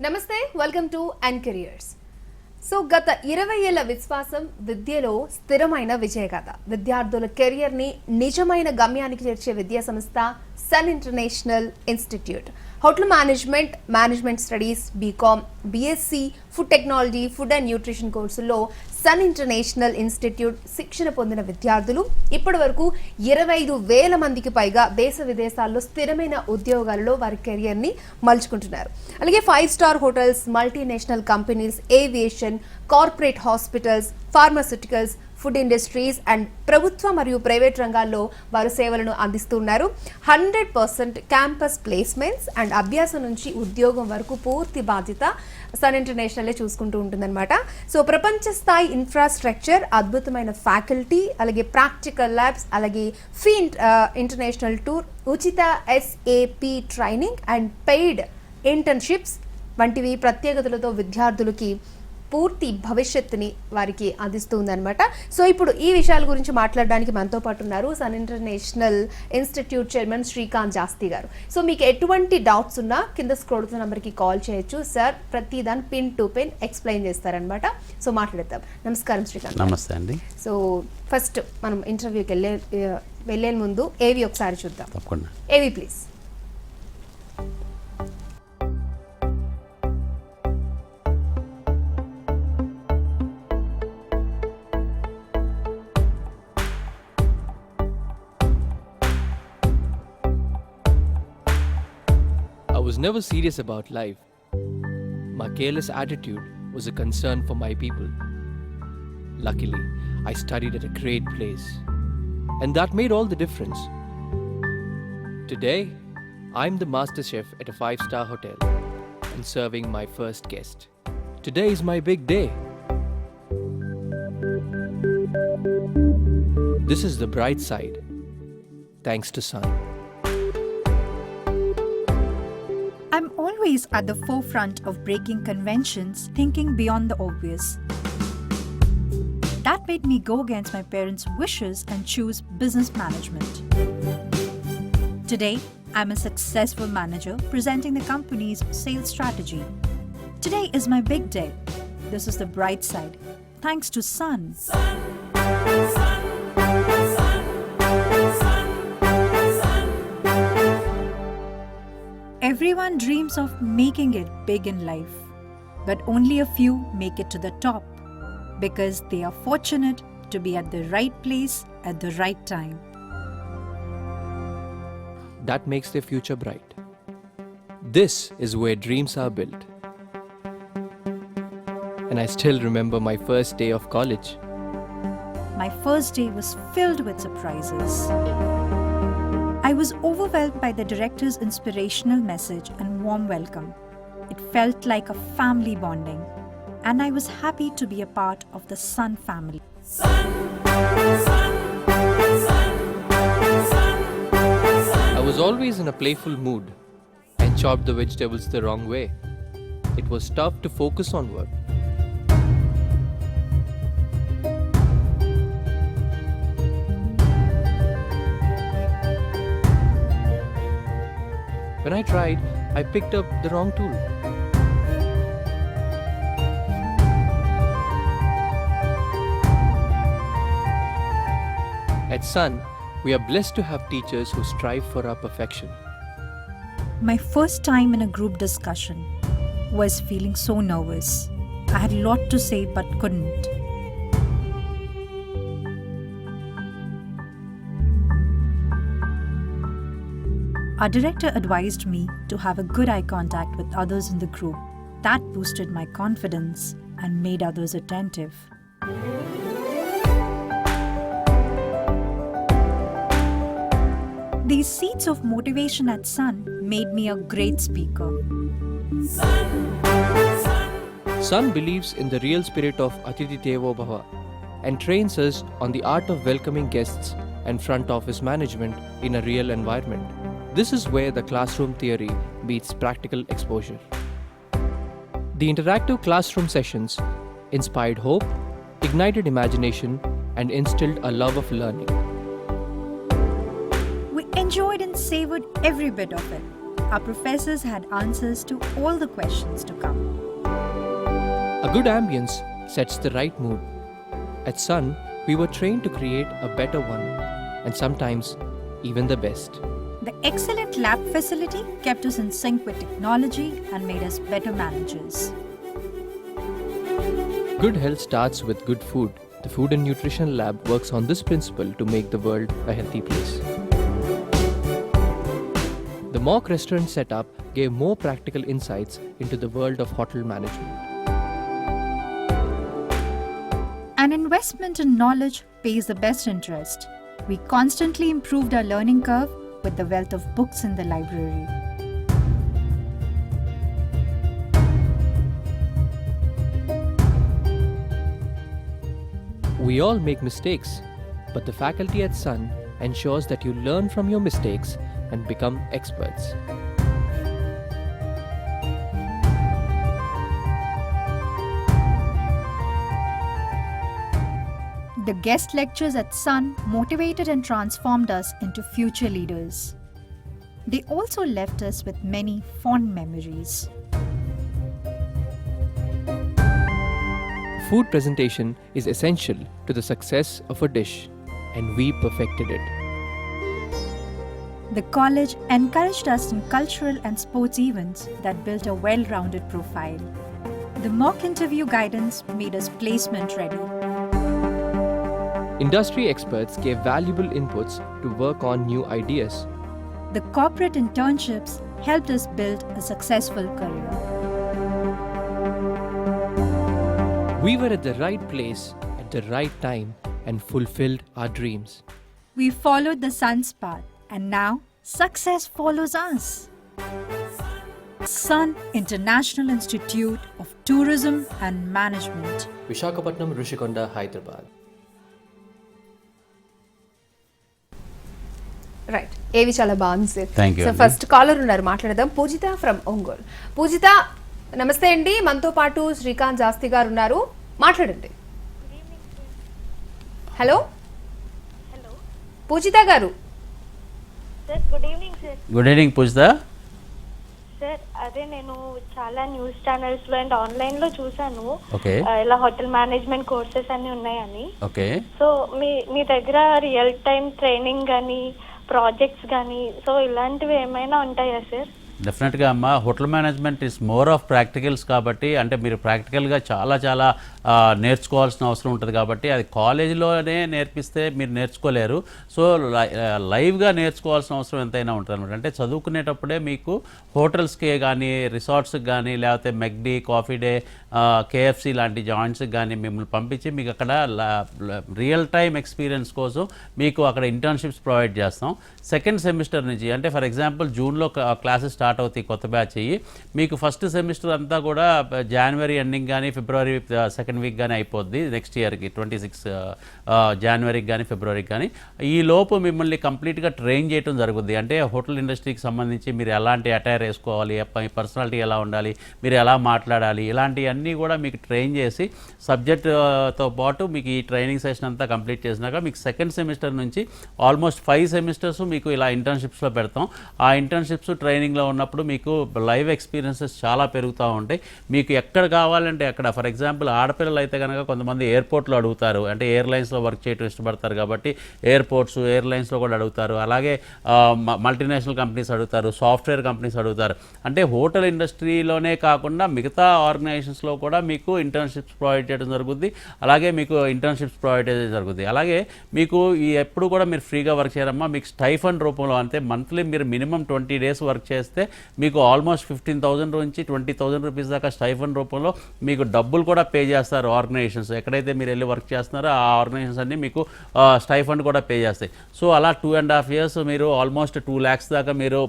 నమస్తే, welcome to and careers. So గత 20 ఏళ్ల విశ్వాసం విద్యలో స్థిరమైన విజయగాథ. విద్యార్థుల కెరియర్ని నిజమైన గమ్యానికి చేర్చే విద్యా సంస్థ Sun International Institute. Hotel management, management studies, BCom, BSc, food technology, food and nutrition కోర్సుల్లో సన్ ఇంటర్నేషనల్ ఇన్స్టిట్యూట్ శిక్షణ పొందిన విద్యార్థులు ఇప్పటి వరకు 25,000 మందికి పైగా దేశ విదేశాల్లో స్థిరమైన ఉద్యోగాలలో వారి కెరియర్ని మలుచుకుంటున్నారు. అలాగే 5 star hotels, multinational companies, aviation, corporate hospitals, pharmaceuticals, food industries and ప్రభుత్వ మరియు ప్రైవేట్ రంగాల్లో వారు సేవలను అందిస్తున్నారు. 100% క్యాంపస్ ప్లేస్మెంట్స్ అండ్ అభ్యాసం నుంచి ఉద్యోగం వరకు పూర్తి బాధ్యత సన్ ఇంటర్నేషనలే చూసుకుంటూ ఉంటుందన్నమాట. సో ప్రపంచ స్థాయి ఇన్ఫ్రాస్ట్రక్చర్, అద్భుతమైన ఫ్యాకల్టీ, అలాగే ప్రాక్టికల్ ల్యాబ్స్, అలాగే ఫీ ఇంటర్నేషనల్ టూర్, ఉచిత SAP training and paid internships వంటివి ప్రత్యేకతలతో విద్యార్థులకి పూర్తి భవిష్యత్తుని వారికి అందిస్తుందన్నమాట. సో ఇప్పుడు ఈ విషయాల గురించి మాట్లాడడానికి మనతో పాటు ఉన్నారు Sun International Institute chairman Srikanth Jasti గారు. సో మీకు ఎటువంటి డౌట్స్ ఉన్నా కింద స్క్రోల్ అవుతున్న నెంబర్కి కాల్ చేయొచ్చు. సార్ ప్రతి దాన్ని పిన్ టు పిన్ ఎక్స్ప్లెయిన్ చేస్తారనమాట. సో మాట్లాడతాం. నమస్కారం శ్రీకాంత్. నమస్తే అండి. సో ఫస్ట్ మనం ఇంటర్వ్యూకి వెళ్ళే ముందు ఏవి ఒకసారి చూద్దాం. తప్పకుండా. ఏవి please. I was never serious about life. My careless attitude was a concern for my people. Luckily, I studied at a great place, and that made all the difference. Today, I'm the master chef at a 5-star hotel and serving my first guest. Today is my big day. This is the bright side, thanks to Sun. I'm always at the forefront of breaking conventions, thinking beyond the obvious. That made me go against my parents' wishes and choose business management. Today, I'm a successful manager presenting the company's sales strategy. Today is my big day. This is the bright side, thanks to Sun. Everyone dreams of making it big in life, but only a few make it to the top because they are fortunate to be at the right place at the right time. That makes their future bright. This is where dreams are built. And I still remember my first day of college. My first day was filled with surprises. I was overwhelmed by the director's inspirational message and warm welcome. It felt like a family bonding, and I was happy to be a part of the Sun family. I was always in a playful mood and chopped the vegetables the wrong way. It was tough to focus on work. When I tried, I picked up the wrong tool. At Sun, we are blessed to have teachers who strive for our perfection. My first time in a group discussion was feeling so nervous. I had a lot to say but couldn't. Our director advised me to have a good eye contact with others in the group. That boosted my confidence and made others attentive. These seeds of motivation at Sun made me a great speaker. Sun believes in the real spirit of Atiti Devo Bhava and trains us on the art of welcoming guests and front office management in a real environment. This is where the classroom theory meets practical exposure. The interactive classroom sessions inspired hope, ignited imagination, and instilled a love of learning. We enjoyed and savored every bit of it. our professors had answers to all the questions to come. A good ambience sets the right mood. At Sun, we were trained to create a better one, and sometimes even the best. The excellent lab facility kept us in sync with technology and made us better managers. Good health starts with good food. The Food and Nutrition Lab works on this principle to make the world a healthy place. The mock restaurant setup gave more practical insights into the world of hotel management. An investment in knowledge pays the best interest. We constantly improved our learning curve with the wealth of books in the library. We all make mistakes, but the faculty at Sun ensures that you learn from your mistakes and become experts. The guest lectures at Sun motivated and transformed us into future leaders. They also left us with many fond memories. Food presentation is essential to the success of a dish, and we perfected it. The college encouraged us in cultural and sports events that built a well-rounded profile. The mock interview guidance made us placement ready. Industry experts gave valuable inputs to work on new ideas. The corporate internships helped us build a successful career. We were at the right place at the right time and fulfilled our dreams. We followed the sun's path, and now success follows us. Sun International Institute of Tourism and Management. Visakhapatnam, Rishikonda, Hyderabad. Right, ఏవి చాలా బాగుంది sir. Thank you so అండి. First caller ఉన్నారు, మాట్లాడదాం. పూజిత from Ongole. పూజిత నమస్తే అండి, మనతో పాటు శ్రీకాంత్ జాస్తి గారు ఉన్నారు, మాట్లాడండి. హలో పూజిత గారు. Sir good evening sir. Good evening Poojitha. Sir అదే నేను చాలా న్యూస్ ఛానల్స్ లో అండ్ ఆన్లైన్ లో చూసాను ఓకే ఇలా హోటల్ మేనేజ్మెంట్ కోర్సెస్ అన్ని ఉన్నాయని. ఓకే సో మీ దగ్గర రియల్ టైం ట్రైనింగ్ కానీ ప్రాజెక్ట్స్ కానీ సో ఇలాంటివి ఏమైనా ఉంటాయా సార్? డెఫినెట్గా అమ్మ, hotel management is more of practicals కాబట్టి, అంటే మీరు ప్రాక్టికల్గా చాలా నేర్చుకోవాల్సిన అవసరం ఉంటుంది కాబట్టి అది కాలేజీలోనే నేర్పిస్తే మీరు నేర్చుకోలేరు. సో లైవ్గా నేర్చుకోవాల్సిన అవసరం ఎంతైనా ఉంటుంది అనమాట. అంటే చదువుకునేటప్పుడే మీకు హోటల్స్కి కానీ రిసార్ట్స్కి కానీ లేకపోతే మెక్డీ, కాఫీ డే, కేఎఫ్సి లాంటి జాయింట్స్కి కానీ మిమ్మల్ని పంపించి మీకు అక్కడ రియల్ టైమ్ ఎక్స్పీరియన్స్ కోసం మీకు అక్కడ ఇంటర్న్షిప్స్ ప్రొవైడ్ చేస్తాం. సెకండ్ సెమిస్టర్ నుంచి, అంటే ఫర్ ఎగ్జాంపుల్ జూన్లో క్లాసెస్ స్టార్ట్ అవుతాయి, కొత్త బ్యాచ్ అయ్యి మీకు ఫస్ట్ సెమిస్టర్ అంతా కూడా జనవరి ఎండింగ్ కానీ ఫిబ్రవరి సెకండ్ వీక్ కానీ అయిపోద్ది నెక్స్ట్ ఇయర్కి 26 జనవరికి కానీ ఫిబ్రవరికి కానీ. ఈ లోపు మిమ్మల్ని కంప్లీట్గా ట్రైన్ చేయడం జరుగుద్ది. అంటే హోటల్ ఇండస్ట్రీకి సంబంధించి మీరు ఎలాంటి అటైర్ వేసుకోవాలి, మీ పర్సనాలిటీ ఎలా ఉండాలి, మీరు ఎలా మాట్లాడాలి, ఇలాంటివన్నీ కూడా మీకు ట్రైన్ చేసి సబ్జెక్ట్తో పాటు మీకు ఈ ట్రైనింగ్ సెషన్ అంతా కంప్లీట్ చేసినాక మీకు సెకండ్ సెమిస్టర్ నుంచి ఆల్మోస్ట్ 5 సెమిస్టర్స్ మీకు ఇలా ఇంటర్న్షిప్స్లో పెడతాం. ఆ ఇంటర్న్షిప్స్ ట్రైనింగ్లో ఉన్నప్పుడు మీకు లైవ్ ఎక్స్పీరియన్సెస్ చాలా పెరుగుతూ ఉంటాయి. మీకు ఎక్కడ కావాలంటే అక్కడ, ఫర్ ఎగ్జాంపుల్ ఆడపిల్లలు అయితే కనుక కొంతమంది ఎయిర్పోర్ట్లో అడుగుతారు, అంటే ఎయిర్లైన్స్లో వర్క్ చేయడం ఇష్టపడతారు కాబట్టి ఎయిర్పోర్ట్స్, ఎయిర్లైన్స్లో కూడా అడుగుతారు. అలాగే మల్టీనేషనల్ కంపెనీస్ అడుగుతారు, సాఫ్ట్వేర్ కంపెనీస్ అడుగుతారు. అంటే హోటల్ ఇండస్ట్రీలోనే కాకుండా మిగతా ఆర్గనైజేషన్స్లో కూడా మీకు ఇంటర్న్షిప్స్ ప్రొవైడ్ చేయడం జరుగుద్ది. అలాగే మీకు ఇంటర్న్షిప్స్ ప్రొవైడ్ చేయడం జరుగుద్ది. అలాగే మీకు ఈ ఎప్పుడు కూడా మీరు ఫ్రీగా వర్క్ చేయరమ్మా, మీకు స్టైఫండ్ రూపంలో, అంటే మంత్లీ మీరు మినిమం 20 days వర్క్ చేస్తే మీకు ఆల్మోస్ట్ 15,000 నుంచి 20,000 రూపీస్ దాకా స్టైఫండ్ రూపంలో మీకు డబ్బులు కూడా పే చేస్తారు ఆర్గనైజేషన్స్. ఎక్కడైతే మీరు వెళ్ళి వర్క్ చేస్తున్నారో ఆ ఆర్గనైజేషన్స్ అన్ని మీకు స్టైఫండ్ కూడా పే చేస్తాయి. సో అలా 2.5 years మీరు ఆల్మోస్ట్ 2 lakhs దాకా మీరు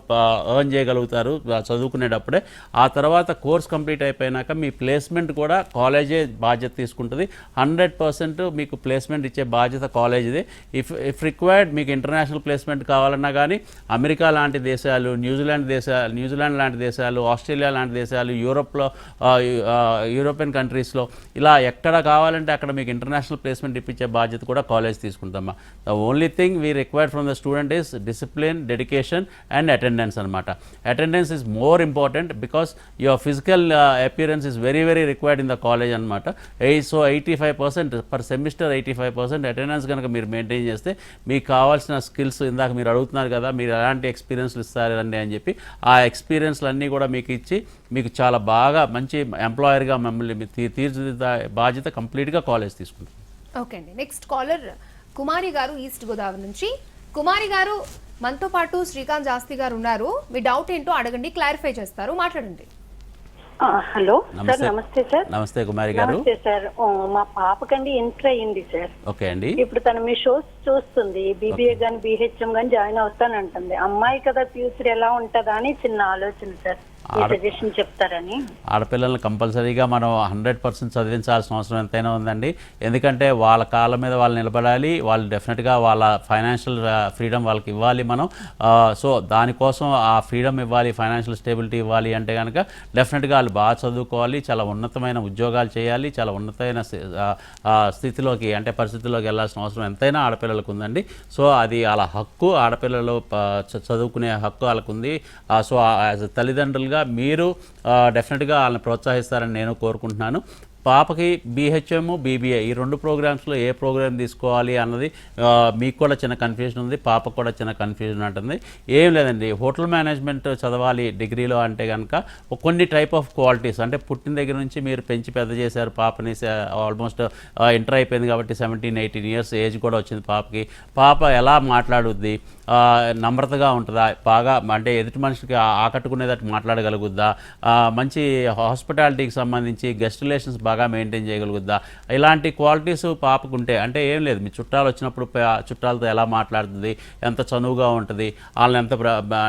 ఎర్న్ చేయగలుగుతారు చదువుకునేటప్పుడే. ఆ తర్వాత కోర్స్ కంప్లీట్ అయిపోయినాక మీ ప్లేస్మెంట్ కూడా కాలేజే బాధ్యత తీసుకుంటుంది. 100% మీకు ప్లేస్మెంట్ ఇచ్చే బాధ్యత కాలేజీదే. ఇఫ్ రిక్వైర్డ్ మీకు ఇంటర్నేషనల్ ప్లేస్మెంట్ కావాలన్నా కానీ అమెరికా లాంటి దేశాలు, న్యూజిలాండ్ న్యూజిలాండ్ లాంటి దేశాలు, ఆస్ట్రేలియా లాంటి దేశాలు, యూరోప్లో యూరోపియన్ కంట్రీస్లో ఇలా ఎక్కడ కావాలంటే అక్కడ మీకు ఇంటర్నేషనల్ ప్లేస్మెంట్ ఇప్పించే బాధ్యత కూడా కాలేజ్ తీసుకుంటామా. The only thing we required from the student is discipline, dedication and attendance అనమాట. Attendance is more important because your physical appearance is very very required in the college అనమాట. So 85% per semester 85% attendance కనుక మీరు maintain చేస్తే మీకు కావాల్సిన skills, ఇందాక మీరు అడుగుతున్నారు కదా మీరు ఎలాంటి ఎక్స్పీరియన్స్లు ఇస్తారండి అని చెప్పి, ఆ ఎక్స్పీరియన్స్లు అన్నీ కూడా మీకు ఇచ్చి మీకు చాలా బాగా మంచి ఎంప్లాయర్గా మిమ్మల్ని తీర్చిదిద్దే బాధ్యత కంప్లీట్గా కాలేజ్ తీసుకుంటుంది. ఓకే అండి, నెక్స్ట్ కాలర్ కుమారి గారు ఈస్ట్ గోదావరి నుంచి. కుమారి గారు మనతో పాటు శ్రీకాంత్ జాస్తి గారు ఉన్నారు. మీ డౌట్ ఏంటో అడగండి, క్లారిఫై చేస్తారు, మాట్లాడండి. హలో సార్, నమస్తే సార్. నమస్తే కుమారి గారు. నమస్తే సార్. మా పాపకండి ఇంటర్ అయ్యింది సార్. ఓకే అండి. ఇప్పుడు తను మీ షోస్ చూస్తుంది, బీబీఏ గాని BHM గాని జాయిన్ అవుతానంటుంది. అమ్మాయి కదా, ఫ్యూచర్ ఎలా ఉంటుందా అని చిన్న ఆలోచన సార్, సజెషన్ చెప్తారని. ఆడపిల్లల్ని కంపల్సరీగా మనం 100% చదివించాల్సిన అవసరం ఎంతైనా ఉందండి. ఎందుకంటే వాళ్ళ కాళ్ళ మీద వాళ్ళు నిలబడాలి, వాళ్ళు డెఫినెట్గా వాళ్ళ ఫైనాన్షియల్ ఫ్రీడమ్ వాళ్ళకి ఇవ్వాలి మనం. సో దానికోసం ఆ ఫ్రీడమ్ ఇవ్వాలి, ఫైనాన్షియల్ స్టేబిలిటీ ఇవ్వాలి అంటే కనుక డెఫినెట్గా వాళ్ళు బాగా చదువుకోవాలి, చాలా ఉన్నతమైన ఉద్యోగాలు చేయాలి, చాలా ఉన్నతమైన స్థితిలోకి అంటే పరిస్థితుల్లోకి వెళ్ళాల్సిన అవసరం ఎంతైనా ఆడపిల్లలకు ఉందండి. సో అది వాళ్ళ హక్కు, ఆడపిల్లలు చదువుకునే హక్కు వాళ్ళకు ఉంది. సో యాజ్ తల్లిదండ్రులుగా మీరు డెఫినెట్గా వాళ్ళని ప్రోత్సహిస్తారని నేను కోరుకుంటున్నాను. పాపకి BHM, BBA ఈ 2 ప్రోగ్రామ్స్లో ఏ ప్రోగ్రామ్ తీసుకోవాలి అన్నది మీకు కూడా చిన్న కన్ఫ్యూజన్ ఉంది, పాపకు కూడా చిన్న కన్ఫ్యూజన్ ఉంటుంది. ఏం లేదండి, హోటల్ మేనేజ్మెంట్ చదవాలి డిగ్రీలో అంటే కనుక కొన్ని టైప్ ఆఫ్ క్వాలిటీస్ అంటే పుట్టిన దగ్గర నుంచి మీరు పెంచి పెద్ద చేశారు పాపని, ఆల్మోస్ట్ ఇంటర్ అయిపోయింది కాబట్టి 17-18 ఇయర్స్ ఏజ్ కూడా వచ్చింది పాపకి. పాప ఎలా మాట్లాడుద్ది, నమ్రతగా ఉంటుందా, బాగా అంటే ఎదుటి మనిషికి ఆకట్టుకునేటట్టు మాట్లాడగలుగుద్దా, మంచి హాస్పిటాలిటీకి సంబంధించి గెస్ట్ రిలేషన్స్ బాగా మెయింటైన్ చేయగలుగుద్దా, ఇలాంటి క్వాలిటీస్ పాపకుంటే అంటే ఏం లేదు, మీ చుట్టాలు వచ్చినప్పుడు చుట్టాలతో ఎలా మాట్లాడుతుంది, ఎంత చనువుగా ఉంటుంది, వాళ్ళని ఎంత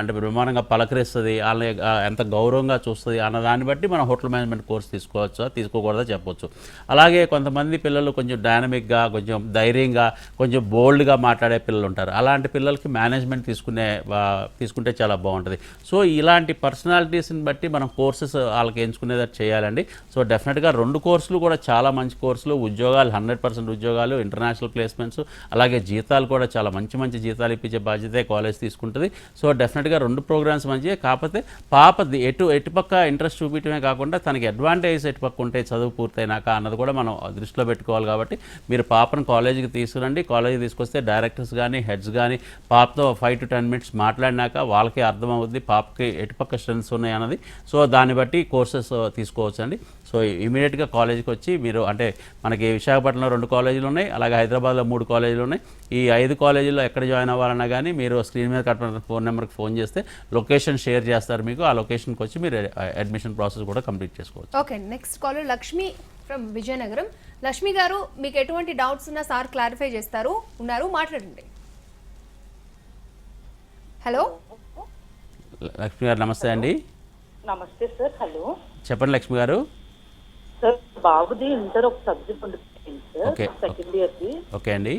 అంటే బ్రహ్మాండంగా పలకరిస్తుంది, వాళ్ళని ఎంత గౌరవంగా చూస్తుంది అన్న దాన్ని బట్టి మనం హోటల్ మేనేజ్మెంట్ కోర్స్ తీసుకోవచ్చా తీసుకోకూడదా చెప్పొచ్చు. అలాగే కొంతమంది పిల్లలు కొంచెం డైనమిక్గా, కొంచెం ధైర్యంగా, కొంచెం బోల్డ్గా మాట్లాడే పిల్లలు ఉంటారు. అలాంటి పిల్లలకి మేనేజ్మెంట్ తీసుకుంటే చాలా బాగుంటుంది. సో ఇలాంటి పర్సనాలిటీస్ని బట్టి మనం కోర్సెస్ వాళ్ళకి ఎంచుకునేటట్టు చేయాలండి. సో డెఫినెట్గా 2 కోర్సులు కూడా చాలా మంచి కోర్సులు, ఉద్యోగాలు 100% ఉద్యోగాలు, ఇంటర్నేషనల్ ప్లేస్మెంట్స్, అలాగే జీతాలు కూడా చాలా మంచి మంచి జీతాలు ఇప్పించే బాధ్యతే కాలేజ్ తీసుకుంటుంది. సో డెఫినెట్గా 2 ప్రోగ్రామ్స్ మంచిగా. కాకపోతే పాప ఎటుపక్క ఇంట్రెస్ట్ చూపించడమే కాకుండా తనకి అడ్వాంటేజ్ ఎటుపక్క ఉంటే చదువు పూర్తయినాక అన్నది కూడా మనం దృష్టిలో పెట్టుకోవాలి. కాబట్టి మీరు పాపను కాలేజీకి తీసుకురండి. కాలేజీకి తీసుకొస్తే డైరెక్టర్స్ కానీ హెడ్స్ కానీ పాపతో 5 to 10 minutes మాట్లాడినాక వాళ్ళకి అర్థమవుద్ది పాపకి ఎటుపక్క స్ట్రెంత్స్ ఉన్నాయి అన్నది. సో దాన్ని బట్టి కోర్సెస్ తీసుకోవచ్చు అండి. సో ఇమీడియట్గా కాలేజీకి వచ్చి మీరు అంటే మనకి విశాఖపట్నంలో 2 కాలేజీలు ఉన్నాయి, అలాగే హైదరాబాద్లో 3 కాలేజీలు ఉన్నాయి. ఈ 5 కాలేజీల్లో ఎక్కడ జాయిన్ అవ్వాలన్నా కానీ మీరు స్క్రీన్ మీద కట్టిన ఫోన్ నెంబర్కి ఫోన్ చేస్తే లొకేషన్ షేర్ చేస్తారు మీకు. ఆ లొకేషన్కి వచ్చి మీరు అడ్మిషన్ ప్రాసెస్ కూడా కంప్లీట్ చేసుకోవచ్చు. Okay, next caller Lakshmi from Vizianagaram. Lakshmi గారు, మీకు ఎటువంటి డౌట్స్ ఉన్నా సార్ క్లారిఫై చేస్తారు, ఉన్నారు, మాట్లాడండి. హలో లక్ష్మి గారు, నమస్తే అండి. నమస్తే సార్. హలో చెప్పండి లక్ష్మి గారు. సార్, బాబుది ఇంటర్ ఒక సబ్జెక్ట్ ఉంటుంది సార్, ఓకే. సెకండ్ ఇయర్ది. ఓకే అండి.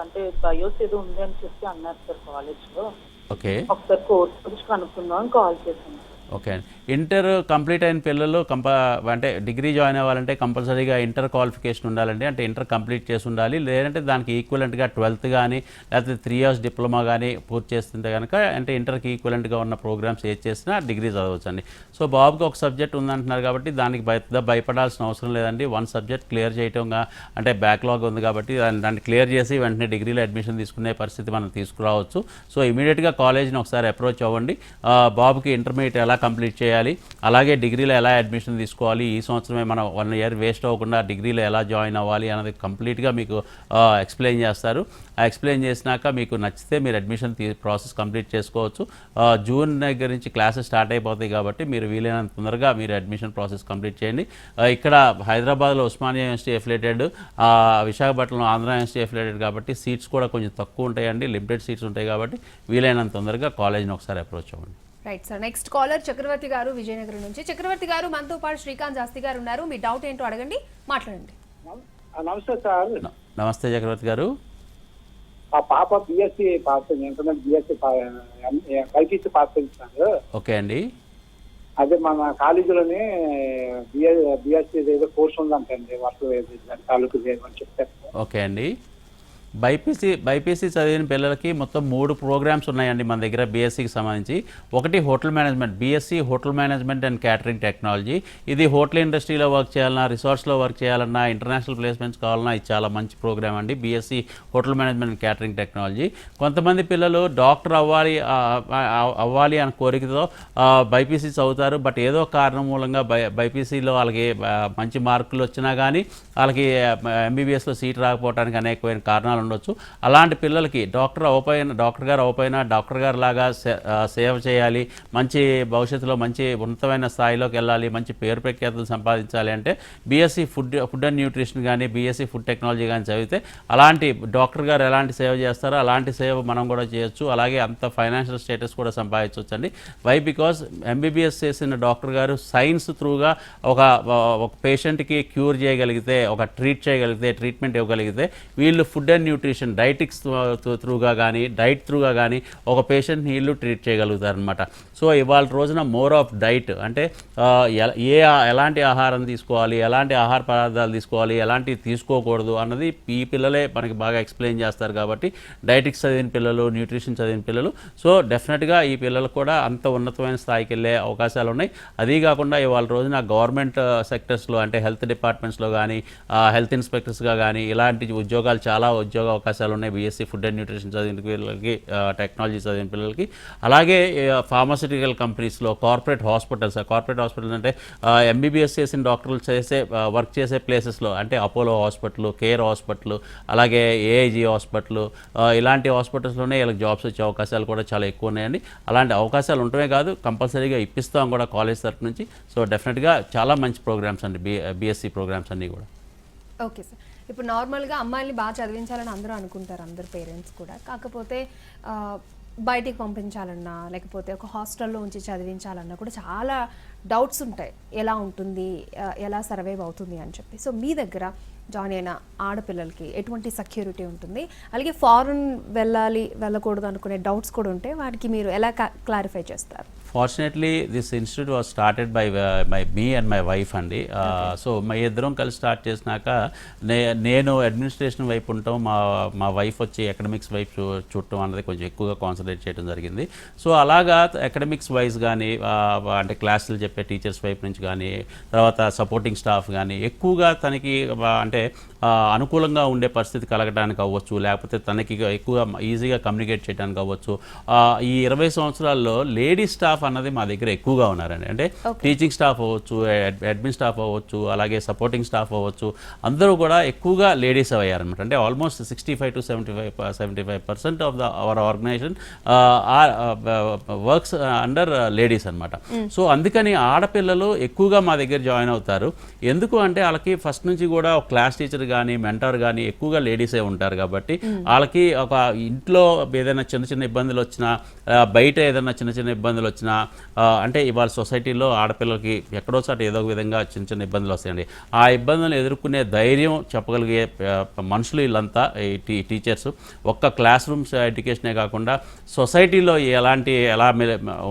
అంటే బయోస్ ఏదో ఉంది అని చెప్పి అన్నారు సార్ కాలేజ్లో. ఓకే, ఒకసారి కోర్స్ గురించి కనుక్కుందాం కాల్ చేశాను. ఓకే అండి. ఇంటర్ కంప్లీట్ అయిన పిల్లలు అంటే డిగ్రీ జాయిన్ అవ్వాలంటే కంపల్సరీగా ఇంటర్ క్వాలిఫికేషన్ ఉండాలండి. అంటే ఇంటర్ కంప్లీట్ చేసి ఉండాలి, లేదంటే దానికి ఈక్వలెంట్గా 12th కానీ లేకపోతే 3 years డిప్లొమా కానీ పూర్తి చేస్తుంటే కనుక అంటే ఇంటర్కి ఈక్వలెంట్గా ఉన్న ప్రోగ్రామ్స్ ఏది చేసినా డిగ్రీ చదవచ్చు అండి. సో బాబుకి ఒక సబ్జెక్ట్ ఉందంటున్నారు కాబట్టి దానికి భయపడాల్సిన అవసరం లేదండి. 1 subject క్లియర్ చేయటంగా అంటే బ్యాక్లాగ్ ఉంది కాబట్టి దాన్ని క్లియర్ చేసి వెంటనే డిగ్రీలో అడ్మిషన్ తీసుకునే పరిస్థితి మనం తీసుకురావచ్చు. సో ఇమీడియట్గా కాలేజ్ని ఒకసారి అప్రోచ్ అవ్వండి. బాబుకి ఇంటర్మీడియట్ ఎలా కంప్లీట్ చేయాలి, అలాగే డిగ్రీలో ఎలా అడ్మిషన్ తీసుకోవాలి, ఈ సంవత్సరమే మనం 1 year వేస్ట్ అవ్వకుండా డిగ్రీలో ఎలా జాయిన్ అవ్వాలి అన్నది కంప్లీట్గా మీకు ఎక్స్ప్లెయిన్ చేస్తారు. ఆ ఎక్స్ప్లెయిన్ చేసినాక మీకు నచ్చితే మీరు అడ్మిషన్ ప్రాసెస్ కంప్లీట్ చేసుకోవచ్చు. జూన్ దగ్గర నుంచి క్లాసెస్ స్టార్ట్ అయిపోతాయి కాబట్టి మీరు వీలైనంత తొందరగా మీరు అడ్మిషన్ ప్రాసెస్ కంప్లీట్ చేయండి. ఇక్కడ హైదరాబాద్లో ఉస్మానియా యూనివర్సిటీ అఫిలియేటెడ్, విశాఖపట్నంలో ఆంధ్ర యూనివర్సిటీ అఫిలియేటెడ్ కాబట్టి సీట్స్ కూడా కొంచెం తక్కువ ఉంటాయండి, లిమిటెడ్ సీట్స్ ఉంటాయి కాబట్టి వీలైనంత తొందరగా కాలేజ్ని ఒకసారి అప్రోచ్ అవ్వండి. రైట్ సార్, నెక్స్ట్ కాలర్ చక్రవర్తి గారు విజయనగరం నుంచి. చక్రవర్తి గారు, మనతో పాటు శ్రీకాంత్ జాస్తి గారు ఉన్నారు. మీ డౌట్ ఏంటో అడగండి, మాట్లాడండి. నమస్తే సార్. నమస్తే చక్రవర్తి గారు. ఆ పాప బిఎస్సి పాస్ అయింది, ఇంటర్నెట్ బిఎస్సి బైపీసీ పాస్ అయింది. ఓకే అండి. అదే మన కాలేజీలోనే బిఎస్సి ఏదో కోర్స్ ఉందంటండి, వర్క్ తాలూకు అని చెప్తారు. ఓకే అండి. బైపీసీ చదివిన పిల్లలకి మొత్తం 3 ప్రోగ్రామ్స్ ఉన్నాయండి మన దగ్గర బీఎస్సీకి సంబంధించి. ఒకటి hotel management, BSc hotel management and catering technology. ఇది హోటల్ ఇండస్ట్రీలో వర్క్ చేయాలన్నా, రిసార్ట్స్లో వర్క్ చేయాలన్నా, ఇంటర్నేషనల్ ప్లేస్మెంట్స్ కావాలన్నా ఇది చాలా మంచి ప్రోగ్రామ్ అండి, BSc hotel management and catering technology. కొంతమంది పిల్లలు డాక్టర్ అవ్వాలి అనే కోరికతో బైపీసీ చదువుతారు. బట్ ఏదో కారణం మూలంగా బైపీసీలో వాళ్ళకి మంచి మార్కులు వచ్చినా కానీ వాళ్ళకి ఎంబీబీఎస్లో సీట్ రాకపోవడానికి అనేకమైన కారణాలు ఉండొచ్చు. అలాంటి పిల్లలకి డాక్టర్ గారు అవ్వపోయినా డాక్టర్ గారు లాగా సేవ చేయాలి, మంచి భవిష్యత్తులో మంచి ఉన్నతమైన స్థాయిలోకి వెళ్ళాలి, మంచి పేరు ప్రఖ్యాతులు సంపాదించాలి అంటే బీఎస్సీ ఫుడ్ అండ్ న్యూట్రిషన్ కానీ బీఎస్సీ ఫుడ్ టెక్నాలజీ కానీ చదివితే అలాంటి డాక్టర్ గారు ఎలాంటి సేవ చేస్తారో అలాంటి సేవ మనం కూడా చేయొచ్చు. అలాగే అంత ఫైనాన్షియల్ స్టేటస్ కూడా సంపాదించవచ్చు అండి. వై? బికాస్ ఎంబీబీఎస్ చేసిన డాక్టర్ గారు సైన్స్ త్రూగా ఒక పేషెంట్కి క్యూర్ చేయగలిగితే, ఒక ట్రీట్మెంట్ ఇవ్వగలిగితే, వీళ్ళు ఫుడ్ అండ్ న్యూట్రిషన్ డైటిక్స్ త్రూగా కానీ డైట్ త్రూగా కానీ ఒక పేషెంట్ని వీళ్ళు ట్రీట్ చేయగలుగుతారు అనమాట. సో ఇవాళ రోజున మోర్ ఆఫ్ డైట్ అంటే ఎలాంటి ఆహారం తీసుకోవాలి, ఎలాంటి ఆహార పదార్థాలు తీసుకోవాలి, ఎలాంటివి తీసుకోకూడదు అన్నది ఈ పిల్లలే మనకి బాగా ఎక్స్ప్లెయిన్ చేస్తారు. కాబట్టి డైటిక్స్ చదివిన పిల్లలు, న్యూట్రిషన్ చదివిన పిల్లలు, సో డెఫినెట్గా ఈ పిల్లలు కూడా అంత ఉన్నతమైన స్థాయికి వెళ్ళే అవకాశాలు ఉన్నాయి. అదీ కాకుండా ఇవాళ రోజున గవర్నమెంట్ సెక్టర్స్లో అంటే హెల్త్ డిపార్ట్మెంట్స్లో కానీ హెల్త్ ఇన్స్పెక్టర్స్గా కానీ ఇలాంటి ఉద్యోగాలు చాలా ఉద్యోగ అవకాశాలు ఉన్నాయి బీఎస్సీ ఫుడ్ అండ్ న్యూట్రిషన్ చదివిన పిల్లలకి, టెక్నాలజీ చదివిన పిల్లలకి. అలాగే ఫార్మాస్యూటికల్ కంపెనీస్లో కార్పొరేట్ హాస్పిటల్స్ అంటే ఎంబీబీఎస్ చేసిన డాక్టర్లు వర్క్ చేసే ప్లేసెస్లో అంటే అపోలో హాస్పిటల్, కేర్ హాస్పిటల్, అలాగే ఏఐజీ హాస్పిటల్, ఇలాంటి హాస్పిటల్స్లోనే వీళ్ళకి జాబ్స్ వచ్చే అవకాశాలు కూడా చాలా ఎక్కువ ఉన్నాయండి. అలాంటి అవకాశాలు ఉండటమే కాదు, కంపల్సరీగా ఇప్పిస్తాం కూడా కాలేజ్ తరఫు నుంచి. సో డెఫినెట్గా చాలా మంచి ప్రోగ్రామ్స్ అండి బీఎస్సీ ప్రోగ్రామ్స్ అన్నీ కూడా. Okay sir. ఇప్పుడు నార్మల్గా అమ్మాయిల్ని బాగా చదివించాలని అందరూ అనుకుంటారు, అందరు పేరెంట్స్ కూడా. కాకపోతే బయటికి పంపించాలన్నా లేకపోతే ఒక హాస్టల్లో ఉంచి చదివించాలన్నా కూడా చాలా డౌట్స్ ఉంటాయి, ఎలా ఉంటుంది, ఎలా సర్వైవ్ అవుతుంది అని చెప్పి. సో మీ దగ్గర జాయిన్ అయిన ఆడపిల్లలకి ఎటువంటి సెక్యూరిటీ ఉంటుంది, అలాగే ఫారెన్ వెళ్ళకూడదు అనుకునే డౌట్స్ కూడా ఉంటే వాటికి మీరు ఎలా క్లారిఫై చేస్తారు? Fortunately this institute was started by me and my wife అండి. సో మా ఇద్దరం కలిసి స్టార్ట్ చేసినాక నేను అడ్మినిస్ట్రేషన్ వైపు ఉంటాం, మా వైఫ్ వచ్చి ఎకడమిక్స్ వైపు చూడటం అన్నది కొంచెం ఎక్కువగా కాన్సన్ట్రేట్ చేయడం జరిగింది. సో అలాగా ఎకడమిక్స్ వైజ్ కానీ అంటే క్లాసులు చెప్పే టీచర్స్ వైపు నుంచి కానీ, తర్వాత సపోర్టింగ్ స్టాఫ్ కానీ ఎక్కువగా తనకి అంటే అనుకూలంగా ఉండే పరిస్థితి కలగడానికి అవ్వచ్చు, లేకపోతే తనకి ఎక్కువగా ఈజీగా కమ్యూనికేట్ చేయడానికి అవ్వచ్చు. ఈ 20 సంవత్సరాల్లో లేడీ స్టాఫ్ అన్నది మా దగ్గర ఎక్కువగా ఉన్నారండి. అంటే టీచింగ్ స్టాఫ్ అవ్వచ్చు, అడ్మిన్ స్టాఫ్ అవ్వచ్చు, అలాగే సపోర్టింగ్ స్టాఫ్ అవ్వచ్చు, అందరూ కూడా ఎక్కువగా లేడీస్ అయ్యారనమాట. అంటే almost 65 to 75% of our organisation works under ladies అనమాట. సో అందుకని ఆడపిల్లలు ఎక్కువగా మా దగ్గర జాయిన్ అవుతారు. ఎందుకు అంటే వాళ్ళకి ఫస్ట్ నుంచి కూడా ఒక క్లాస్ టీచర్ కానీ మెంటర్ కానీ ఎక్కువగా లేడీసే ఉంటారు. కాబట్టి వాళ్ళకి ఒక ఇంట్లో ఏదైనా చిన్న చిన్న ఇబ్బందులు వచ్చినా, బయట ఏదైనా చిన్న చిన్న ఇబ్బందులు వచ్చినా, అంటే ఇవాళ సొసైటీలో ఆడపిల్లలకి ఎక్కడో చోట ఏదో ఒక విధంగా చిన్న చిన్న ఇబ్బందులు వస్తాయండి. ఆ ఇబ్బందులను ఎదుర్కొనే ధైర్యం చెప్పగలిగే మనుషులు వీళ్ళంతా టీచర్స్. ఒక్క క్లాస్ రూమ్స్ ఎడ్యుకేషనే కాకుండా సొసైటీలో ఎలా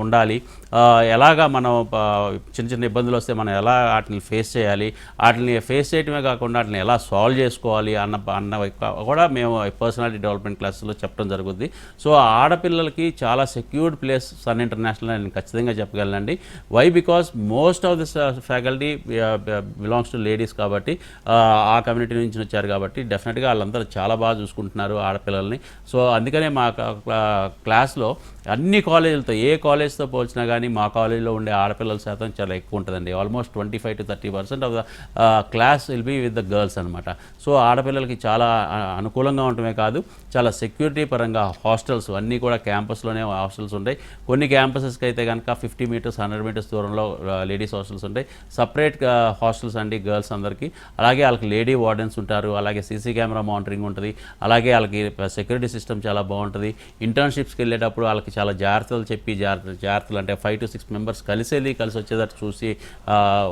ఉండాలి, ఎలాగా మనం చిన్న చిన్న ఇబ్బందులు వస్తే మనం ఎలా వాటిని ఫేస్ చేయాలి, వాటిని ఫేస్ చేయడమే కాకుండా వాటిని ఎలా సాల్వ్ చేసుకోవాలి అన్న కూడా మేము పర్సనాలిటీ డెవలప్మెంట్ క్లాసులో చెప్పడం జరుగుతుంది. సో ఆడపిల్లలకి చాలా సెక్యూర్డ్ ప్లేస్ సన్ ఇంటర్నేషనల్ నేను ఖచ్చితంగా చెప్పగలనండి. Why? Because most of this faculty belongs to ladies కాబట్టి, ఆ కమ్యూనిటీ నుంచి వచ్చారు కాబట్టి డెఫినెట్గా వాళ్ళందరూ చాలా బాగా చూసుకుంటున్నారు ఆడపిల్లల్ని. సో అందుకనే మా క్లాస్లో అన్ని కాలేజీలతో ఏ కాలేజ్తో పోల్చినా కానీ మా కాలేజీలో ఉండే ఆడపిల్లల శాతం చాలా ఎక్కువ ఉంటుందండి. Almost 25 to 30% of the class will be with the girls అనమాట. సో ఆడపిల్లలకి చాలా అనుకూలంగా ఉండటమే కాదు, చాలా సెక్యూరిటీ పరంగా హాస్టల్స్ అన్నీ కూడా క్యాంపస్లోనే హాస్టల్స్ ఉంటాయి. కొన్ని క్యాంపసెస్కి అయితే కనుక 50 meters 100 meters దూరంలో లేడీస్ హాస్టల్స్ ఉంటాయి. సపరేట్ హాస్టల్స్ అండి గర్ల్స్ అందరికీ. అలాగే వాళ్ళకి లేడీ వార్డెన్స్ ఉంటారు, అలాగే సీసీ కెమెరా మానిటరింగ్ ఉంటుంది, అలాగే వాళ్ళకి సెక్యూరిటీ సిస్టమ్ చాలా బాగుంటుంది. ఇంటర్న్షిప్స్కి వెళ్ళేటప్పుడు వాళ్ళకి చాలా జాగ్రత్తలు చెప్పి జాగ్రత్తలు అంటే 5 to 6 మెంబర్స్ కలిసి వచ్చేటట్టు చూసి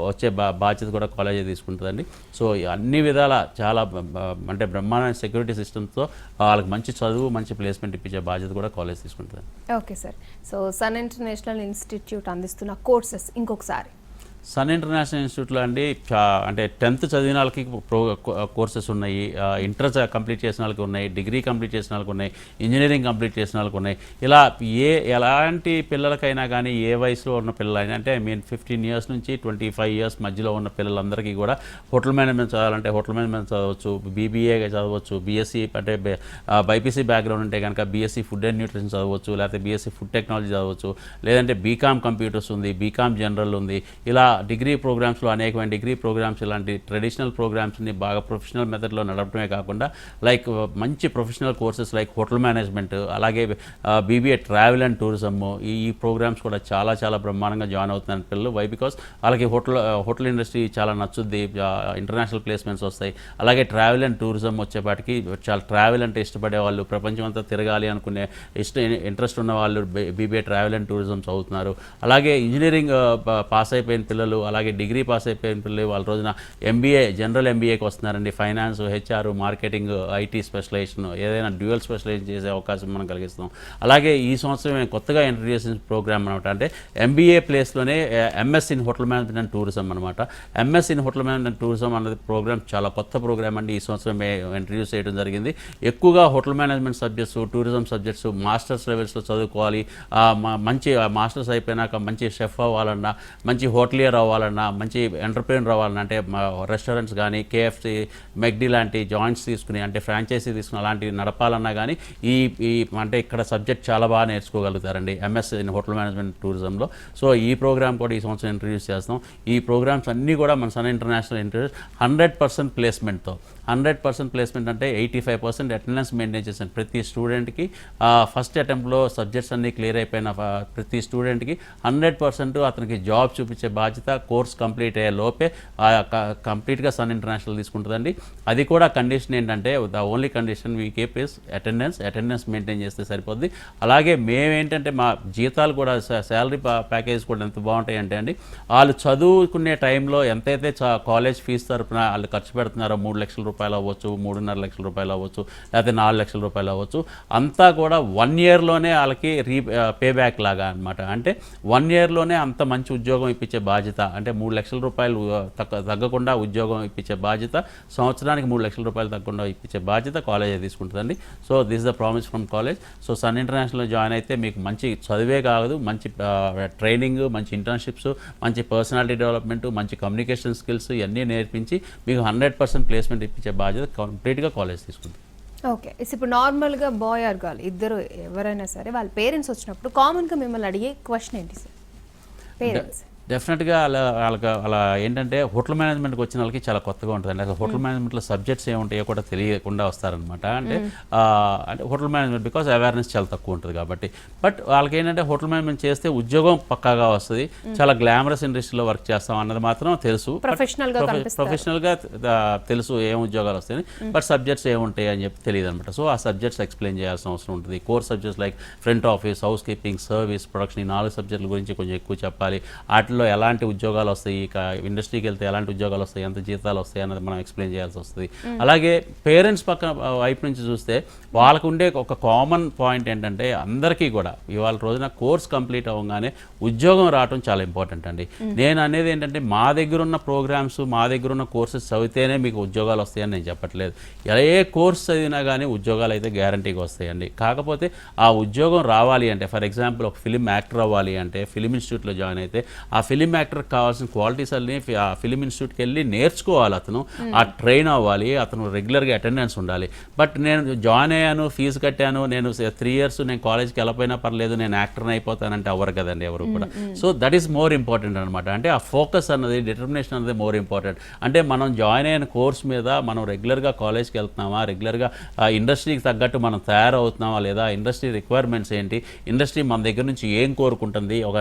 వచ్చే బాధ్యత కూడా కాలేజీ తీసుకుంటుందండి. సో అన్ని విధాల చాలా అంటే బ్రహ్మాండమైన సెక్యూరిటీ సిస్టమ్స్తో వాళ్ళకి మంచి చదువు మంచి ప్లేస్మెంట్ ఇప్పించే బాధ్యత కూడా కాలేజ్ తీసుకుంటుంది. Okay sir. So Sun International Institute అందిస్తున్న కోర్సెస్ ఇంకొకసారి. సన్ ఇంటర్నేషనల్ ఇన్స్టిట్యూట్లో అండి అంటే 10th చదివిన వాళ్ళకి కోర్సెస్ ఉన్నాయి, ఇంటర్ కంప్లీట్ చేసిన వాళ్ళకి ఉన్నాయి, డిగ్రీ కంప్లీట్ చేసిన వాళ్ళకి ఉన్నాయి, ఇంజనీరింగ్ కంప్లీట్ చేసిన వాళ్ళకి ఉన్నాయి. ఇలా ఎలాంటి పిల్లలకైనా కానీ ఏ వయసులో ఉన్న పిల్లలైనా అంటే 15 years నుంచి 25 years మధ్యలో ఉన్న పిల్లలందరికీ కూడా హోటల్ మేనేజ్మెంట్ చదవాలంటే హోటల్ మేనేజ్మెంట్ చదవచ్చు, బీబీఏ చదవచ్చు, బీఎస్సీ అంటే బైపీసీ బ్యాక్గ్రౌండ్ ఉంటే కనుక బీఎస్సీ ఫుడ్ అండ్ న్యూట్రిషన్ చదవచ్చు, లేకపోతే బీఎస్సీ ఫుడ్ టెక్నాలజీ చదవచ్చు, లేదంటే బీకామ్ కంప్యూటర్స్ ఉంది, బీకామ్ జనరల్ ఉంది. ఇలా డిగ్రీ ప్రోగ్రామ్స్లో అనేకమైన డిగ్రీ ప్రోగ్రామ్స్ ఇలాంటి ట్రెడిషనల్ ప్రోగ్రామ్స్ని బాగా ప్రొఫెషనల్ మెథడ్లో నడపడమే కాకుండా లైక్ మంచి professional courses like hotel management, అలాగే బీబీఏ ట్రావెల్ అండ్ టూరిజం, ఈ ప్రోగ్రామ్స్ కూడా చాలా చాలా బ్రహ్మాండంగా జాయిన్ అవుతున్నారు పిల్లలు. వై బికాస్ వాళ్ళకి హోటల్ ఇండస్ట్రీ చాలా నచ్చుద్ది, ఇంటర్నేషనల్ ప్లేస్మెంట్స్ వస్తాయి. అలాగే ట్రావెల్ అండ్ టూరిజం వచ్చేపాటికి చాలా ట్రావెల్ అంటే ఇష్టపడే వాళ్ళు, ప్రపంచం అంతా తిరగాలి అనుకునే ఇంట్రెస్ట్ ఉన్న వాళ్ళు బీబీఏ ట్రావెల్ అండ్ టూరిజం చదువుతున్నారు. అలాగే ఇంజనీరింగ్ పాస్ అయిపోయిన పిల్లలు, అలాగే డిగ్రీ పాస్ అయిపోయిన పిల్లలు వాళ్ళ రోజున ఎంబీఏ జనరల్ ఎంబీఏకి వస్తున్నారండి. Finance, HR, marketing, IT specialisation, ఏదైనా డ్యూయల్ స్పెషలైజేషన్ చేసే అవకాశం మనం కలిగిస్తాం. అలాగే ఈ సంవత్సరం మేము కొత్తగా ఇంట్రడ్యూస్ చేసిన ప్రోగ్రామ్ అనమాట, అంటే ఎంబీఏ ప్లేస్లోనే MS in hotel management and tourism అనమాట. MS in hotel management and tourism అన్నది ప్రోగ్రామ్ చాలా కొత్త ప్రోగ్రామ్ అండి. ఈ సంవత్సరం మేము ఇంట్రడ్యూస్ చేయడం జరిగింది. ఎక్కువగా hotel management subjects, tourism subjects masters లెవెల్స్లో చదువుకోవాలి, మంచి మాస్టర్స్ అయిపోయినాక మంచి షెఫ్ అవ్వాలన్నా, మంచి హోటలియర్ అవ్వాలన్నా, మంచి ఎంటర్ప్రెన్యూర్ అవ్వాలన్నా, అంటే రెస్టారెంట్స్ కానీ కేఎఫ్సి, మెక్డీ లాంటి జాయింట్స్ తీసుకుని అంటే ఫ్రాంచైజీ తీసుకుని అలాంటివి నడపాలన్నా కానీ ఈ అంటే ఇక్కడ సబ్జెక్ట్ చాలా బాగా నేర్చుకోగలుగుతారండి ఎంఎస్ ఇన్ హోటల్ మేనేజ్మెంట్ టూరిజంలో. సో ఈ ప్రోగ్రామ్ కూడా ఈ సంవత్సరం ఇంట్రడ్యూస్ చేస్తాం. ఈ ప్రోగ్రామ్స్ అన్నీ కూడా మన సన్ ఇంటర్నేషనల్ ఇంట్రడ్యూస్ 100% ప్లేస్మెంట్తో. 100% ప్లేస్మెంట్ అంటే 85% అటెండెన్స్ మెయింటైన్ చేశాను ప్రతి స్టూడెంట్కి. ఫస్ట్ అటెంప్ట్లో సబ్జెక్ట్స్ అన్నీ క్లియర్ అయిపోయిన ప్రతి స్టూడెంట్కి 100% అతనికి జాబ్ చూపించే బాధ్యత కోర్స్ కంప్లీట్ అయ్యే లోపే కంప్లీట్గా సన్ ఇంటర్నేషనల్ తీసుకుంటుందండి. అది కూడా కండిషన్ ఏంటంటే the only condition we keep is attendance maintain చేస్తే సరిపోద్ది. అలాగే మేమేంటంటే మా జీతాలు కూడా శాలరీ ప్యాకేజ్ కూడా ఎంత బాగుంటాయి అంటే అండి, వాళ్ళు చదువుకునే టైంలో ఎంతైతే కాలేజ్ ఫీజు తరపున వాళ్ళు ఖర్చు పెడుతున్నారో 3 లక్షల రూపాయలు అవ్వచ్చు, 3.5 లక్షల రూపాయలు అవ్వచ్చు, లేకపోతే 4 లక్షల రూపాయలు అవ్వచ్చు, అంతా కూడా 1 yearలోనే వాళ్ళకి పే బ్యాక్ లాగా అనమాట. అంటే 1 yearలోనే అంత మంచి ఉద్యోగం ఇప్పించే బాధ్యత, అంటే 3 లక్షల రూపాయలు తగ్గకుండా ఉద్యోగం ఇప్పించే బాధ్యత, సంవత్సరానికి 3 లక్షల రూపాయలు తగ్గకుండా ఇప్పించే బాధ్యత కాలేజ్ తీసుకుంటుందండి. So this the promise from college. So Sun International join అయితే మీకు మంచి చదివే కాదు, మంచి ట్రైనింగ్, మంచి ఇంటర్న్షిప్స్, మంచి పర్సనాలిటీ డెవలప్మెంట్, మంచి కమ్యూనికేషన్ స్కిల్స్ ఇవన్నీ నేర్పించి మీకు 100% ప్లేస్మెంట్ ఇప్పించే బాధ్యత కంప్లీట్గా కాలేజ్ తీసుకుంటుంది. ఓకే. ఇప్పుడు నార్మల్గా బాయ్ ఆర్ గర్ల్ ఇద్దరు ఎవరైనా సరే వాళ్ళ పేరెంట్స్ వచ్చినప్పుడు కామన్గా మిమ్మల్ని అడిగే క్వశ్చన్ ఏంటి సార్? పేరెంట్స్ డెఫినెట్గా అలా ఏంటంటే హోటల్ మేనేజ్మెంట్కి వచ్చిన వాళ్ళకి చాలా కొత్తగా ఉంటుందండి. అసలు హోటల్ మేనేజ్మెంట్లో సబ్జెక్ట్స్ ఏముంటాయో కూడా తెలియకుండా వస్తారనమాట. అంటే హోటల్ మేనేజ్మెంట్ బికాస్ అవేర్నెస్ చాలా తక్కువ ఉంటుంది కాబట్టి. బట్ వాళ్ళకి ఏంటంటే హోటల్ మేనేజ్మెంట్ చేస్తే ఉద్యోగం పక్కాగా వస్తుంది, చాలా గ్లామరస్ ఇండస్ట్రీలో వర్క్ చేస్తాం అన్నది మాత్రం తెలుసు, ప్రొఫెషనల్గా తెలుసు ఏం ఉద్యోగాలు వస్తాయని. బట్ సబ్జెక్ట్స్ ఏముంటాయి అని చెప్పి తెలియదు అనమాట. సో ఆ సబ్జెక్ట్స్ ఎక్స్ప్లెయిన్ చేయాల్సిన అవసరం ఉంటుంది. Core subjects like front office, house keeping, service, production, ఈ 4 సబ్జెక్టుల గురించి కొంచెం ఎక్కువ చెప్పాలి. వాటిలో ఎలాంటి ఉద్యోగాలు వస్తాయి, ఇండస్ట్రీకి వెళ్తే ఎలాంటి ఉద్యోగాలు వస్తాయి, ఎంత జీతాలు వస్తాయి అన్నది మనం ఎక్స్ప్లెయిన్ చేయాల్సి వస్తుంది. అలాగే పేరెంట్స్ పక్కన వైపు నుంచి చూస్తే వాళ్ళకు ఉండే ఒక కామన్ పాయింట్ ఏంటంటే అందరికీ కూడా ఇవాళ రోజున కోర్స్ కంప్లీట్ అవ్వగానే ఉద్యోగం రావడం చాలా ఇంపార్టెంట్ అండి. నేను అనేది ఏంటంటే మా దగ్గర ఉన్న ప్రోగ్రామ్స్, మా దగ్గర ఉన్న కోర్సెస్ చదివితేనే మీకు ఉద్యోగాలు వస్తాయని నేను చెప్పట్లేదు. ఏ కోర్స్ చదివినా కానీ ఉద్యోగాలు అయితే గ్యారంటీగా వస్తాయండి. కాకపోతే ఆ ఉద్యోగం రావాలి అంటే, ఫర్ ఎగ్జాంపుల్ ఒక ఫిలిం యాక్టర్ అవ్వాలి అంటే ఫిలిం ఇన్స్టిట్యూట్లో జాయిన్ అయితే ఆ ఫిలిం యాక్టర్కి కావాల్సిన క్వాలిటీస్ అన్ని ఆ ఫిలిం ఇన్స్టిట్యూట్కి వెళ్ళి నేర్చుకోవాలి. అతను ఆ ట్రైన్ అవ్వాలి, అతను రెగ్యులర్గా అటెండెన్స్ ఉండాలి. బట్ నేను జాయిన్ అయ్యాను, ఫీజు కట్టాను, నేను 3 years నేను కాలేజ్కి వెళ్ళకపోయినా పర్లేదు, నేను యాక్టర్ని అయిపోతానంటే అవ్వరు కదండి ఎవరు కూడా. So that is more important అనమాట. అంటే ఆ ఫోకస్ అన్నది, డిటర్మినేషన్ అన్నది మోర్ ఇంపార్టెంట్. అంటే మనం జాయిన్ అయిన కోర్స్ మీద మనం రెగ్యులర్గా కాలేజ్కి వెళ్తున్నామా, రెగ్యులర్గా ఇండస్ట్రీకి తగ్గట్టు మనం తయారవుతున్నామా లేదా, ఇండస్ట్రీ రిక్వైర్మెంట్స్ ఏంటి, ఇండస్ట్రీ మన దగ్గర నుంచి ఏం కోరుకుంటుంది, ఒక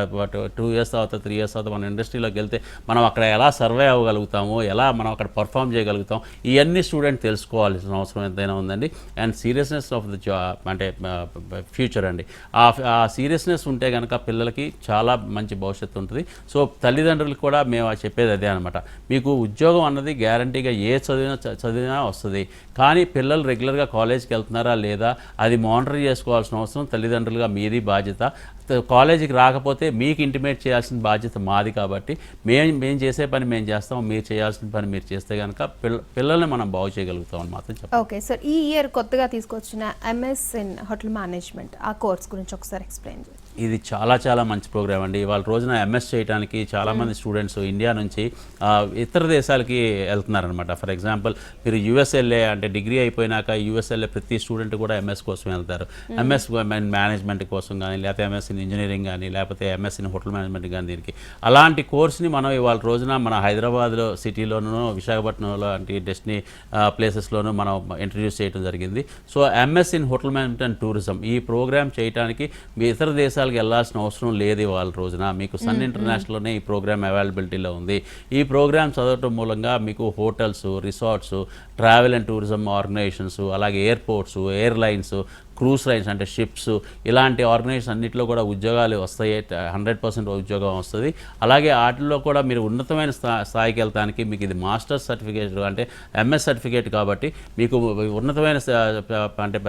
2 years తర్వాత 3 years తర్వాత మన ఇండస్ట్రీలోకి వెళ్తే మనం అక్కడ ఎలా సర్వే అవ్వగలుగుతామో, ఎలా మనం అక్కడ పర్ఫామ్ చేయగలుగుతాం, ఇవన్నీ స్టూడెంట్ తెలుసుకోవాల్సిన అవసరం ఎంతైనా ఉందండి. And seriousness of the job అంటే ఫ్యూచర్ అండి. ఆ సీరియస్నెస్ ఉంటే కనుక పిల్లలకి చాలా మంచి భవిష్యత్తు ఉంటుంది. సో తల్లిదండ్రులకు కూడా మేము చెప్పేది అదే అనమాట. మీకు ఉద్యోగం అన్నది గ్యారంటీగా ఏ చదివినా వస్తుంది, కానీ పిల్లలు రెగ్యులర్గా కాలేజ్కి వెళ్తున్నారా లేదా అది మానిటర్ చేసుకోవాల్సిన అవసరం తల్లిదండ్రులుగా మీది బాధ్యత. కాలేజీకి రాకపోతే మీకు ఇంటిమేట్ చేయాల్సిన బాధ్యత మాది. కాబట్టి మేము చేసే పని మేము చేస్తాం, మీరు చేయాల్సిన పని మీరు చేస్తే కనుక పిల్లల్ని మనం బాగు చేయగలుగుతాం అని మాత్రం చెప్పాలి. ఓకే సార్, ఈ ఇయర్ కొత్తగా తీసుకొచ్చిన ఎంఎస్ ఇన్ హోటల్ మేనేజ్మెంట్ ఆ కోర్స్ గురించి ఒకసారి ఎక్స్ప్లెయిన్ చేయండి. ఇది చాలా చాలా మంచి ప్రోగ్రామ్ అండి. ఇవాళ రోజున ఎంఎస్ చేయడానికి చాలామంది స్టూడెంట్స్ ఇండియా నుంచి ఇతర దేశాలకి వెళ్తున్నారనమాట. ఫర్ ఎగ్జాంపుల్ మీరు యూఎస్ఎల్ఏ అంటే డిగ్రీ అయిపోయినాక యూఎస్ఎల్ఏ ప్రతి స్టూడెంట్ కూడా ఎంఎస్ కోసం వెళ్తారు. ఎంఎస్ మేనేజ్మెంట్ కోసం కానీ, లేకపోతే ఎంఎస్ ఇన్ ఇంజనీరింగ్ కానీ, లేకపోతే ఎంఎస్ ఇన్ హోటల్ మేనేజ్మెంట్ కానీ, దీనికి అలాంటి కోర్స్ని మనం ఇవాళ రోజున మన హైదరాబాద్లో సిటీలోనూ, విశాఖపట్నంలో అంటే డెస్టినీ ప్లేసెస్లోనూ మనం ఇంట్రడ్యూస్ చేయడం జరిగింది. So MS in hotel management and tourism ఈ ప్రోగ్రామ్ చేయడానికి మీ ఇతర దేశాలకు వెళ్ళాల్సిన అవసరం లేదు. ఇవాళ రోజున మీకు సన్ ఇంటర్నేషనల్లోనే ఈ ప్రోగ్రామ్ అవైలబిలిటీలో ఉంది. ఈ ప్రోగ్రామ్ చదవటం మూలంగా మీకు hotels, resorts, travel and tourism organisations, అలాగే ఎయిర్పోర్ట్స్, ఎయిర్లైన్స్, క్రూజ్ లైన్స్ అంటే షిప్స్, ఇలాంటి ఆర్గనైజేషన్ అన్నింటిలో కూడా ఉద్యోగాలు వస్తాయి. 100% ఉద్యోగం వస్తుంది. అలాగే వాటిల్లో కూడా మీరు ఉన్నతమైన స్థాయికి వెళ్తానికి మీకు ఇది మాస్టర్స్ సర్టిఫికేట్ అంటే ఎంఎస్ సర్టిఫికేట్ కాబట్టి మీకు ఉన్నతమైన అంటే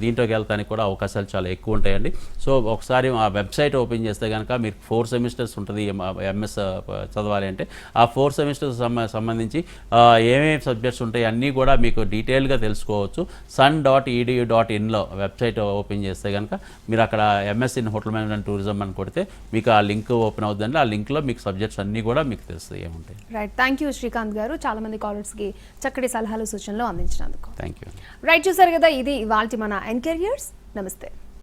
దీంట్లోకి వెళ్తానికి కూడా అవకాశాలు చాలా ఎక్కువ ఉంటాయండి. సో ఒకసారి ఆ వెబ్సైట్ ఓపెన్ చేస్తే కనుక మీకు 4 సెమిస్టర్స్ ఉంటుంది. ఎంఎస్ చదవాలి అంటే ఆ 4 సెమిస్టర్స్ సంబంధించి ఏమేమి సబ్జెక్ట్స్ ఉంటాయి అన్నీ కూడా మీకు డీటెయిల్గా తెలుసుకోవచ్చు. sun.edu.inలో వెబ్సైట్ ఓపెన్ చేస్తే కనుక మీరు అక్కడ MS in hotel management tourism అని కొడితే మీకు ఆ లింక్ ఓపెన్ అవుతుందండి. ఆ లింక్లో మీకు సబ్జెక్ట్స్ అన్నీ కూడా మీకు తెలుస్తాయి ఏముంటాయి. రైట్, థ్యాంక్ యూ శ్రీకాంత్ గారు, చాలా మంది కాలర్స్కి చక్కటి సలహాలు సూచనలు అందించినందుకు. Thank you. రైట్, చూసారు కదా, ఇది ఇవాల్టి మన ఎన్కెరియర్స్. నమస్తే.